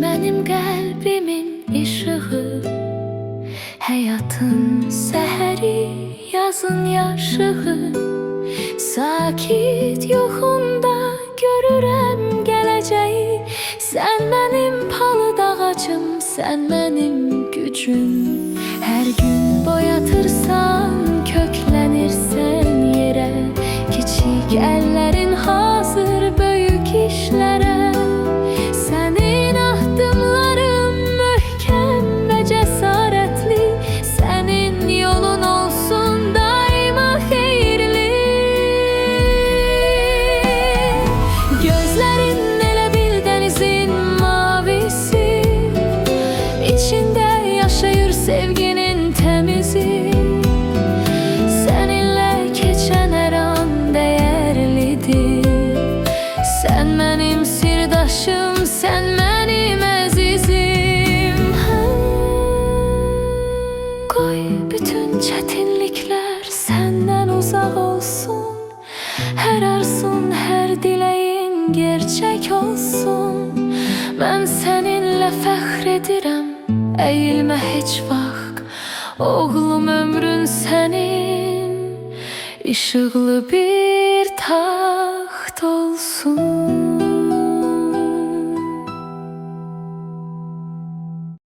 Mənim qəlbimin işığı, həyatın səhəri, yazın yaşığı. Sakit yuxumda görürəm gələcəyi. Sən mənim palıd ağacım, sən mənim gücüm. Hər gün boyatırsan, köklənirsən yerə. Kiçik əllərin hazır böyük işlərə. Sənin addımların möhkəm və cəsarətli. Sənin yolun olsun daima xeyirli. Gözlərin elə bil dənizin mavisi, İçində yaşayır sevginin təmizi. Səninlə keçən hər an dəyərlidir. Sən mənim sirdaşım, sən mənim əzizim. Qoy bütün çətinliklər səndən uzaq olsun. Hər arzun, hər diləyin gerçək olsun. Mən səninlə fəxr edirəm, əyilmə heç vaxt. Oğlum, ömrün sənin işıqlı bir taxt olsun.